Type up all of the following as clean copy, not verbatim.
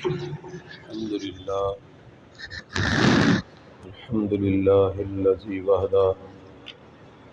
الحمد لله الذي وحده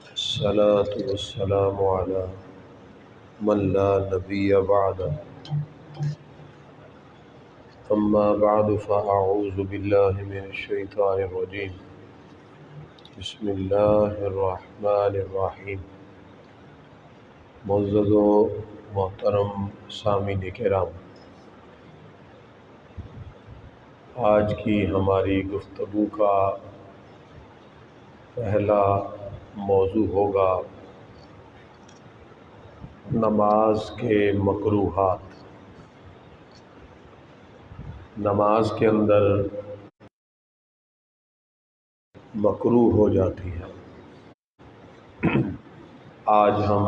الصلاة والسلام على من لا نبي بعده أما بعد فأعوذ بالله من الشيطان الرجيم بسم الله الرحمن الرحیم۔ معزز و محترم سامعین کرام، آج کی ہماری گفتگو کا پہلا موضوع ہوگا نماز کے مکروہات۔ نماز کے اندر مکروہ ہو جاتی ہے۔ آج ہم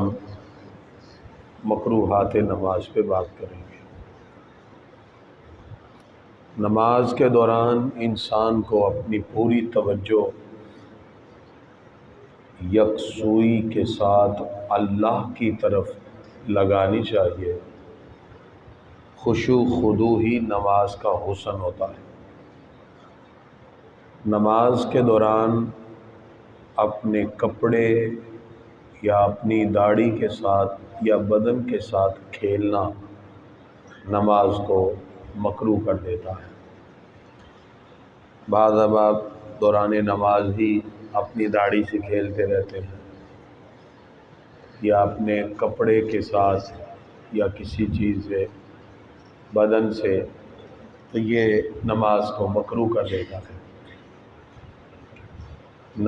مکروہات نماز پہ بات کریں گے۔ نماز کے دوران انسان کو اپنی پوری توجہ یکسوئی کے ساتھ اللہ کی طرف لگانی چاہیے۔ خشوع خضوع ہی نماز کا حسن ہوتا ہے۔ نماز کے دوران اپنے کپڑے یا اپنی داڑھی کے ساتھ یا بدن کے ساتھ کھیلنا نماز کو مکروہ کر دیتا ہے۔ بعض اوقات دوران نماز ہی اپنی داڑھی سے کھیلتے رہتے ہیں یا اپنے کپڑے کے ساتھ یا کسی چیز سے بدن سے، تو یہ نماز کو مکروہ کر دیتا ہے۔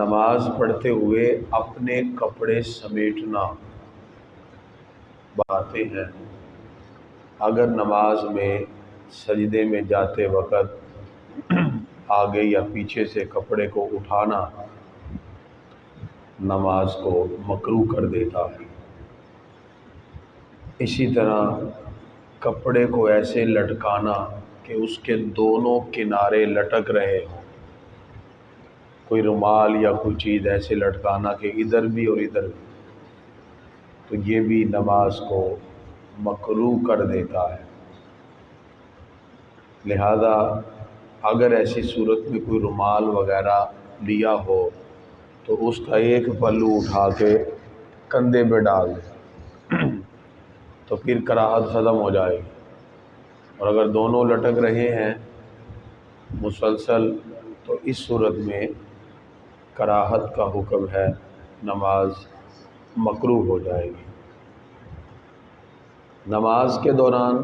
نماز پڑھتے ہوئے اپنے کپڑے سمیٹنا باتیں ہیں۔ اگر نماز میں سجدے میں جاتے وقت آگے یا پیچھے سے کپڑے کو اٹھانا نماز کو مکروہ کر دیتا ہے۔ اسی طرح کپڑے کو ایسے لٹکانا کہ اس کے دونوں کنارے لٹک رہے ہوں، کوئی رومال یا کوئی چیز ایسے لٹکانا کہ ادھر بھی اور ادھر بھی، تو یہ بھی نماز کو مکروہ کر دیتا ہے۔ لہذا اگر ایسی صورت میں کوئی رومال وغیرہ لیا ہو تو اس کا ایک پلو اٹھا کے کندھے پہ ڈال دیں تو پھر کراہت ختم ہو جائے گی۔ اور اگر دونوں لٹک رہے ہیں مسلسل تو اس صورت میں کراہت کا حکم ہے، نماز مکروہ ہو جائے گی۔ نماز کے دوران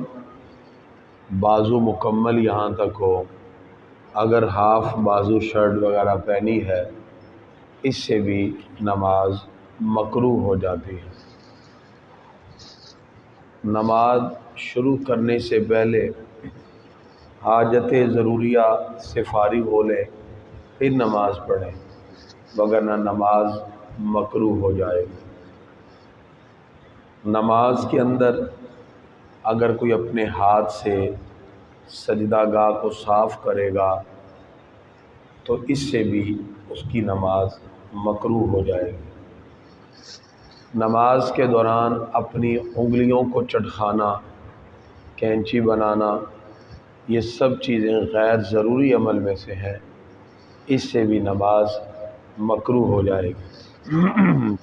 بازو مکمل یہاں تک ہو، اگر ہاف بازو شرٹ وغیرہ پہنی ہے اس سے بھی نماز مکروہ ہو جاتی ہے۔ نماز شروع کرنے سے پہلے حاجت ضروریہ سے فارغ ہو لیں پھر نماز پڑھیں، وگرنہ نماز مکروہ ہو جائے گی۔ نماز کے اندر اگر کوئی اپنے ہاتھ سے سجدہ گاہ کو صاف کرے گا تو اس سے بھی اس کی نماز مکروہ ہو جائے گی۔ نماز کے دوران اپنی انگلیوں کو چٹکانا، کینچی بنانا، یہ سب چیزیں غیر ضروری عمل میں سے ہیں، اس سے بھی نماز مکروہ ہو جائے گی۔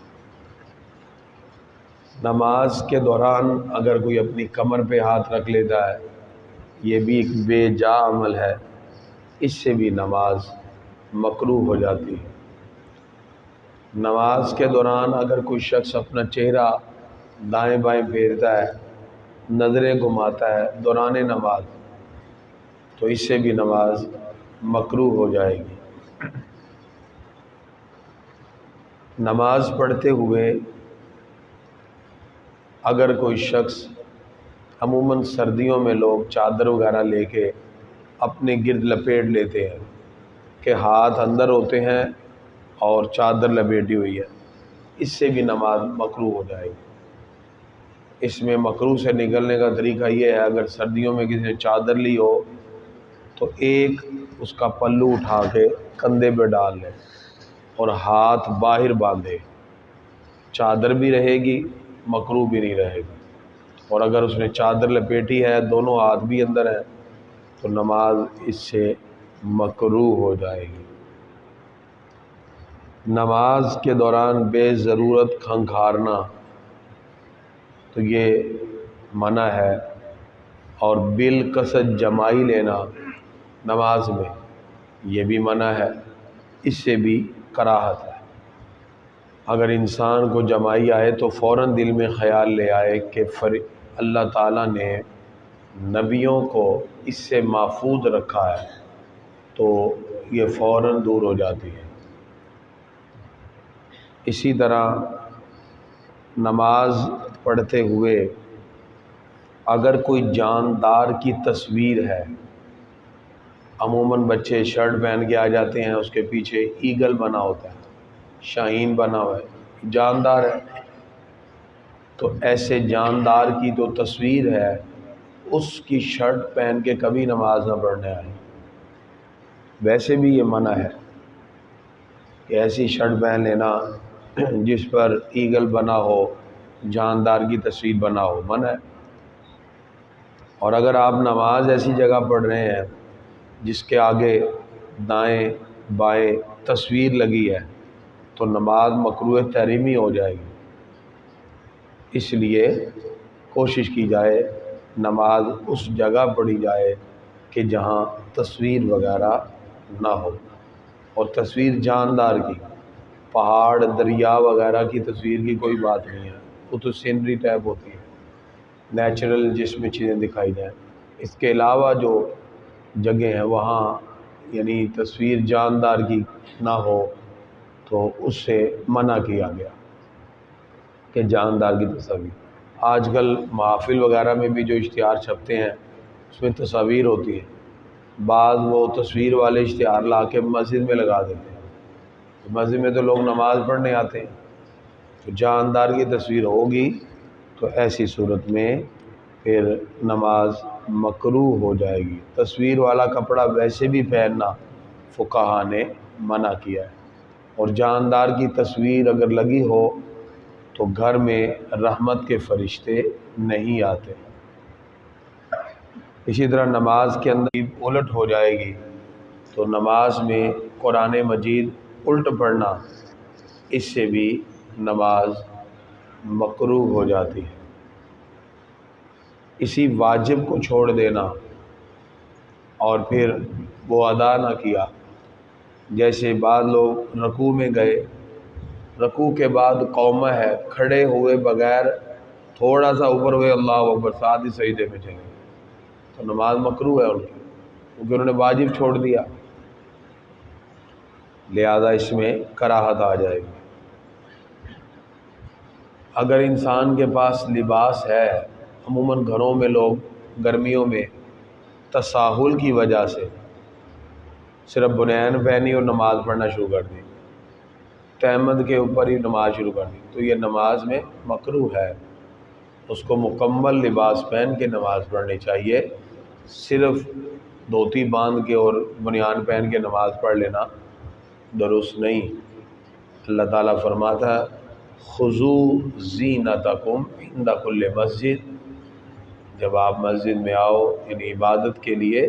نماز کے دوران اگر کوئی اپنی کمر پہ ہاتھ رکھ لیتا ہے، یہ بھی ایک بے جا عمل ہے، اس سے بھی نماز مکروہ ہو جاتی ہے۔ نماز کے دوران اگر کوئی شخص اپنا چہرہ دائیں بائیں پھیرتا ہے، نظریں گھماتا ہے دوران نماز، تو اس سے بھی نماز مکروہ ہو جائے گی۔ نماز پڑھتے ہوئے اگر کوئی شخص، عموماً سردیوں میں لوگ چادر وغیرہ لے کے اپنے گرد لپیٹ لیتے ہیں کہ ہاتھ اندر ہوتے ہیں اور چادر لپیٹی ہوئی ہے، اس سے بھی نماز مکروہ ہو جائے گی۔ اس میں مکروہ سے نکلنے کا طریقہ یہ ہے، اگر سردیوں میں کسی نے چادر لی ہو تو ایک اس کا پلو اٹھا کے کندھے پہ ڈال لے اور ہاتھ باہر باندھے، چادر بھی رہے گی، مکروہ بھی نہیں رہے گی۔ اور اگر اس نے چادر لپیٹی ہے، دونوں ہاتھ بھی اندر ہیں، تو تو نماز اس سے مکروہ ہو جائے گی۔ نماز کے دوران بے ضرورت کھنکھارنا تو یہ منع ہے، اور بالکثرت جمائی لینا نماز میں یہ بھی منع ہے، اس سے بھی کراہت ہے۔ اگر انسان کو جمائی آئے تو فوراً دل میں خیال لے آئے کہ اللہ تعالیٰ نے نبیوں کو اس سے محفوظ رکھا ہے، تو یہ فوراً دور ہو جاتی ہے۔ اسی طرح نماز پڑھتے ہوئے اگر کوئی جاندار کی تصویر ہے، عموماً بچے شرٹ پہن کے آ جاتے ہیں، اس کے پیچھے ایگل بنا ہوتا ہے، شاہین بنا ہوا ہے، جاندار ہے، تو ایسے جاندار کی جو تصویر ہے اس کی شرٹ پہن کے کبھی نماز نہ پڑھنے آئے۔ ویسے بھی یہ منع ہے کہ ایسی شرٹ پہن لینا جس پر ایگل بنا ہو، جاندار کی تصویر بنا ہو، منع ہے۔ اور اگر آپ نماز ایسی جگہ پڑھ رہے ہیں جس کے آگے دائیں بائیں تصویر لگی ہے تو نماز مکروہ تحریمی ہو جائے گی۔ اس لیے کوشش کی جائے نماز اس جگہ پڑھی جائے کہ جہاں تصویر وغیرہ نہ ہو، اور تصویر جاندار کی، پہاڑ دریا وغیرہ کی تصویر کی کوئی بات نہیں ہے، وہ تو سینری ٹائپ ہوتی ہے، نیچرل جس میں چیزیں دکھائی جائیں۔ اس کے علاوہ جو جگہ ہیں وہاں یعنی تصویر جاندار کی نہ ہو تو اس سے منع کیا گیا کہ جاندار کی تصویر۔ آج کل محافل وغیرہ میں بھی جو اشتہار چھپتے ہیں اس میں تصاویر ہوتی ہیں، بعض وہ تصویر والے اشتہار لا کے مسجد میں لگا دیتے ہیں، مسجد میں تو لوگ نماز پڑھنے آتے ہیں، تو جاندار کی تصویر ہوگی تو ایسی صورت میں پھر نماز مکروہ ہو جائے گی۔ تصویر والا کپڑا ویسے بھی پہننا فقہا نے منع کیا ہے، اور جاندار کی تصویر اگر لگی ہو تو گھر میں رحمت کے فرشتے نہیں آتے۔ اسی طرح نماز کے اندر الٹ ہو جائے گی تو نماز میں قرآن مجید الٹ پڑھنا، اس سے بھی نماز مکروہ ہو جاتی ہے۔ اسی واجب کو چھوڑ دینا اور پھر وہ ادا نہ کیا، جیسے بعض لوگ رکوع میں گئے، رکوع کے بعد قومہ ہے، کھڑے ہوئے بغیر تھوڑا سا اوپر ہوئے اللہ اکبر، ساتھ ہی سجدے میں چلے، تو نماز مکروہ ہے ان کی، کیونکہ انہوں نے واجب چھوڑ دیا، لہذا اس میں کراہت آ جائے گی۔ اگر انسان کے پاس لباس ہے، عموماً گھروں میں لوگ گرمیوں میں تساہل کی وجہ سے صرف بنیان پہنی اور نماز پڑھنا شروع کر دی، تہمد کے اوپر ہی نماز شروع کر دی، تو یہ نماز میں مکروہ ہے، اس کو مکمل لباس پہن کے نماز پڑھنی چاہیے، صرف دھوتی باندھ کے اور بنیان پہن کے نماز پڑھ لینا درست نہیں۔ اللہ تعالیٰ فرماتا ہے خُذُوا زِینَتَکُمْ عِندَ کُلِّ مسجد، جب آپ مسجد میں آؤ یعنی عبادت کے لیے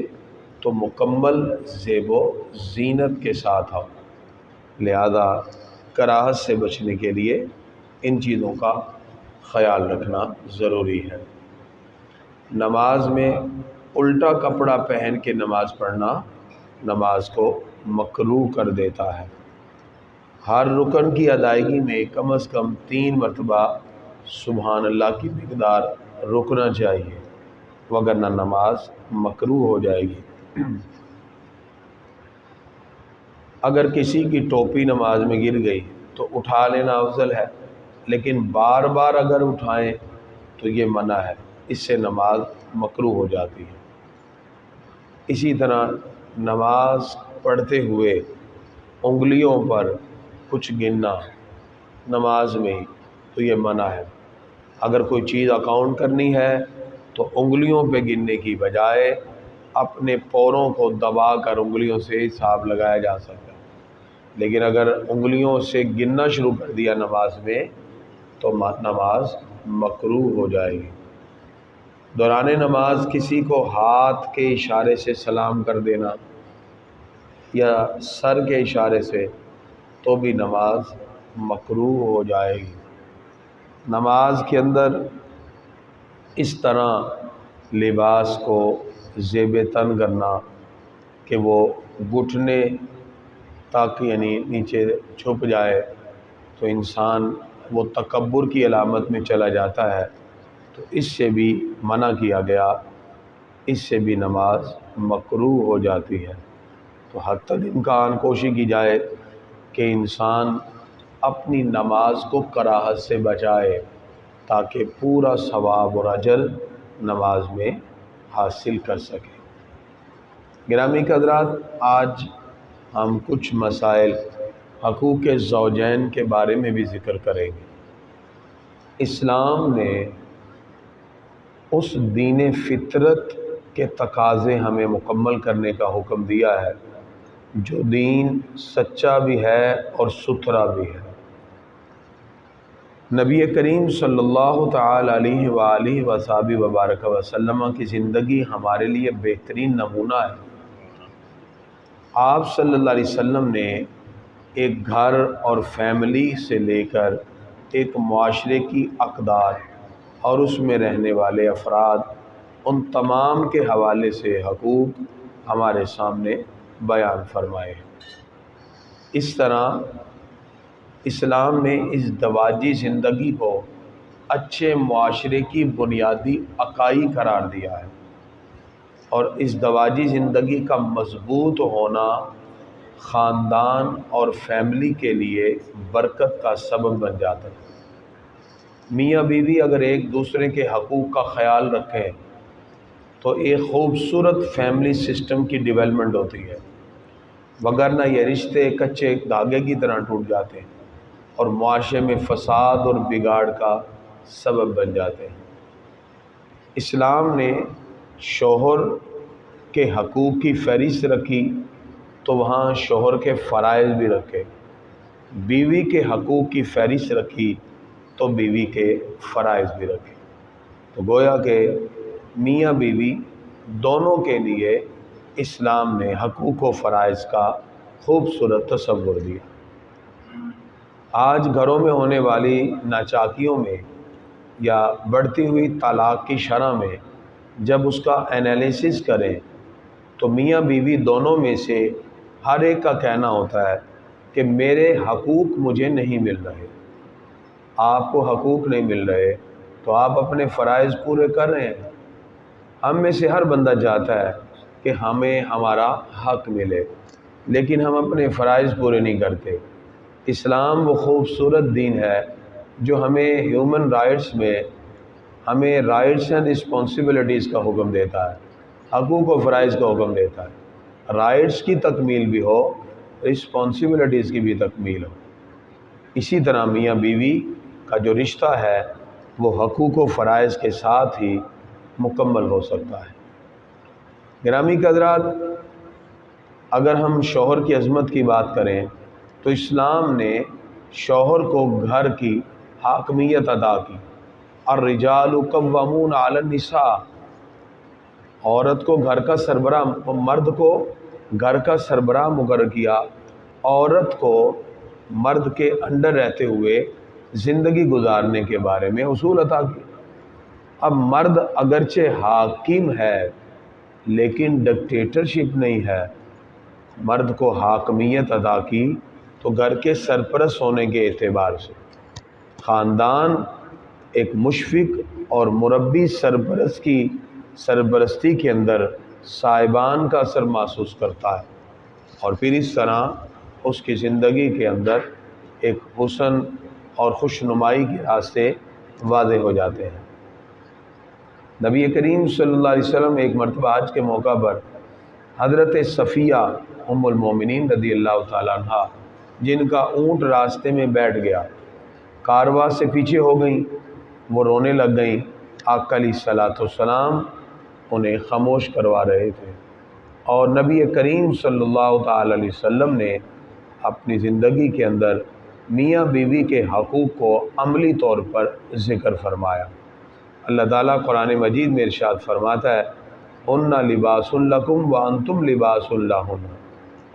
تو مکمل زیب و زینت کے ساتھ آؤ، لہذا کراہت سے بچنے کے لیے ان چیزوں کا خیال رکھنا ضروری ہے۔ نماز میں الٹا کپڑا پہن کے نماز پڑھنا نماز کو مکروہ کر دیتا ہے۔ ہر رکن کی ادائیگی میں کم از کم 3 مرتبہ سبحان اللہ کی مقدار رکنا چاہیے، وگرنہ نماز مکروہ ہو جائے گی۔ اگر کسی کی ٹوپی نماز میں گر گئی تو اٹھا لینا افضل ہے، لیکن بار بار اگر اٹھائیں تو یہ منع ہے، اس سے نماز مکروہ ہو جاتی ہے۔ اسی طرح نماز پڑھتے ہوئے انگلیوں پر کچھ گننا نماز میں تو یہ منع ہے۔ اگر کوئی چیز اکاؤنٹ کرنی ہے تو انگلیوں پہ گننے کی بجائے اپنے پوروں کو دبا کر انگلیوں سے حساب لگایا جا سکتا ہے، لیکن اگر انگلیوں سے گننا شروع کر دیا نماز میں تو نماز مکروہ ہو جائے گی۔ دوران نماز کسی کو ہاتھ کے اشارے سے سلام کر دینا یا سر کے اشارے سے تو بھی نماز مکروہ ہو جائے گی۔ نماز کے اندر اس طرح لباس کو زیب تن کرنا کہ وہ گھٹنے تک یعنی نیچے چھپ جائے تو انسان وہ تکبر کی علامت میں چلا جاتا ہے، تو اس سے بھی منع کیا گیا، اس سے بھی نماز مکروہ ہو جاتی ہے۔ تو حتی الامکان کوشش کی جائے کہ انسان اپنی نماز کو کراہت سے بچائے تاکہ پورا ثواب اور اجر نماز میں حاصل کر سکے۔ گرامی حضرات، آج ہم کچھ مسائل حقوق زوجین کے بارے میں بھی ذکر کریں گے۔ اسلام نے اس دین فطرت کے تقاضے ہمیں مکمل کرنے کا حکم دیا ہے جو دین سچا بھی ہے اور ستھرا بھی ہے۔ نبی کریم صلی اللہ تعالی علیہ وآلہ وصحبہ وبارک وسلم کی زندگی ہمارے لیے بہترین نمونہ ہے۔ آپ صلی اللہ علیہ وسلم نے ایک گھر اور فیملی سے لے کر ایک معاشرے کی اقدار اور اس میں رہنے والے افراد، ان تمام کے حوالے سے حقوق ہمارے سامنے بیان فرمائے ہیں۔ اس طرح اسلام نے اس ازدواجی زندگی کو اچھے معاشرے کی بنیادی اکائی قرار دیا ہے، اور ازدواجی زندگی کا مضبوط ہونا خاندان اور فیملی کے لیے برکت کا سبب بن جاتا ہے۔ میاں بیوی اگر ایک دوسرے کے حقوق کا خیال رکھیں تو ایک خوبصورت فیملی سسٹم کی ڈیولپمنٹ ہوتی ہے، وگرنہ یہ رشتے کچے دھاگے کی طرح ٹوٹ جاتے ہیں اور معاشرے میں فساد اور بگاڑ کا سبب بن جاتے ہیں۔ اسلام نے شوہر کے حقوق کی فہرست رکھی تو وہاں شوہر کے فرائض بھی رکھے، بیوی کے حقوق کی فہرست رکھی تو بیوی کے فرائض بھی رکھے۔ تو گویا کہ میاں بیوی دونوں کے لیے اسلام نے حقوق و فرائض کا خوبصورت تصور دیا۔ آج گھروں میں ہونے والی ناچاکیوں میں یا بڑھتی ہوئی طلاق کی شرح میں جب اس کا انالیسس کریں تو میاں بیوی دونوں میں سے ہر ایک کا کہنا ہوتا ہے کہ میرے حقوق مجھے نہیں مل رہے۔ آپ کو حقوق نہیں مل رہے تو آپ اپنے فرائض پورے کر رہے ہیں۔ ہم میں سے ہر بندہ چاہتا ہے کہ ہمیں ہمارا حق ملے، لیکن ہم اپنے فرائض پورے نہیں کرتے۔ اسلام وہ خوبصورت دین ہے جو ہمیں ہیومن رائٹس میں ہمیں رائٹس اینڈ رسپانسبلٹیز کا حکم دیتا ہے، حقوق و فرائض کا حکم دیتا ہے۔ رائٹس کی تکمیل بھی ہو، رسپانسبلٹیز کی بھی تکمیل ہو۔ اسی طرح میاں بیوی کا جو رشتہ ہے وہ حقوق و فرائض کے ساتھ ہی مکمل ہو سکتا ہے۔ گرامی حضرات، اگر ہم شوہر کی عظمت کی بات کریں تو اسلام نے شوہر کو گھر کی حاکمیت عطا کی۔ الرجال قوامون علی النساء، عورت کو گھر کا سربراہ، مرد کو گھر کا سربراہ مقرر کیا، عورت کو مرد کے انڈر رہتے ہوئے زندگی گزارنے کے بارے میں اصول عطا کیا۔ اب مرد اگرچہ حاکم ہے لیکن ڈکٹیٹرشپ نہیں ہے، مرد کو حاکمیت عطا کی تو گھر کے سرپرست ہونے کے اعتبار سے خاندان ایک مشفق اور مربی سرپرست کی سرپرستی کے اندر صاحبان کا اثر محسوس کرتا ہے، اور پھر اس طرح اس کی زندگی کے اندر ایک حسن اور خوشنمائی کے راستے واضح ہو جاتے ہیں۔ نبی کریم صلی اللہ علیہ وسلم ایک مرتبہ حج کے موقع پر حضرت صفیہ ام المومنین رضی اللہ تعالیٰ عنہ، جن کا اونٹ راستے میں بیٹھ گیا، کارواں سے پیچھے ہو گئیں، وہ رونے لگ گئیں۔ آقا علیہ الصلوۃ والسلام انہیں خاموش کروا رہے تھے، اور نبی کریم صلی اللہ تعالی علیہ وسلم نے اپنی زندگی کے اندر میاں بیوی کے حقوق کو عملی طور پر ذکر فرمایا۔ اللہ تعالیٰ قرآن مجید میں ارشاد فرماتا ہے ہن لباس لکم وانتم لباس لہن،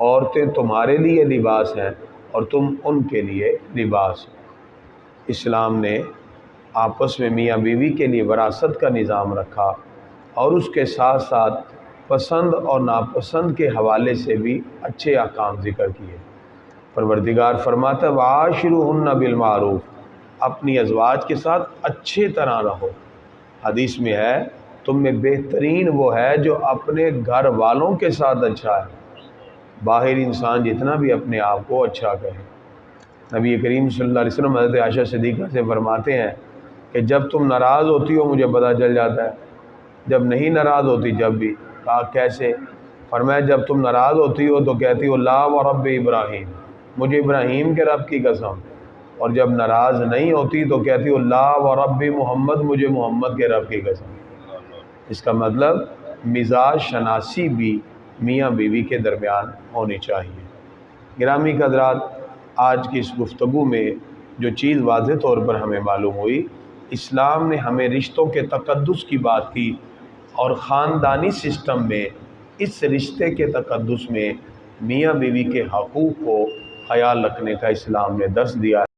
عورتیں تمہارے لیے لباس ہیں اور تم ان کے لیے لباس ہو۔ اسلام نے آپس میں میاں بیوی کے لیے وراثت کا نظام رکھا اور اس کے ساتھ ساتھ پسند اور ناپسند کے حوالے سے بھی اچھے احکام ذکر کیے۔ پروردگار فرماتا ہے وعاشروہن بالمعروف، اپنی ازواج کے ساتھ اچھے طرح رہو۔ حدیث میں ہے تم میں بہترین وہ ہے جو اپنے گھر والوں کے ساتھ اچھا ہے، باہر انسان جتنا بھی اپنے آپ کو اچھا کہے۔ نبی کریم صلی اللہ علیہ وسلم حضرت عائشہ صدیقہ سے فرماتے ہیں کہ جب تم ناراض ہوتی ہو مجھے پتہ چل جاتا ہے، جب نہیں ناراض ہوتی جب بھی۔ کہا کیسے؟ فرمایا جب تم ناراض ہوتی ہو تو کہتی ہو لا و رب ابراہیم، مجھے ابراہیم کے رب کی قسم، اور جب ناراض نہیں ہوتی تو کہتی ہو لا و رب محمد، مجھے محمد کے رب کی قسم۔ اس کا مطلب مزاج شناسی بھی میاں بیوی کے درمیان ہونی چاہیے۔ گرامی حضرات، آج کی اس گفتگو میں جو چیز واضح طور پر ہمیں معلوم ہوئی، اسلام نے ہمیں رشتوں کے تقدس کی بات کی اور خاندانی سسٹم میں اس رشتے کے تقدس میں میاں بیوی کے حقوق کو خیال رکھنے کا اسلام نے درس دیا ہے۔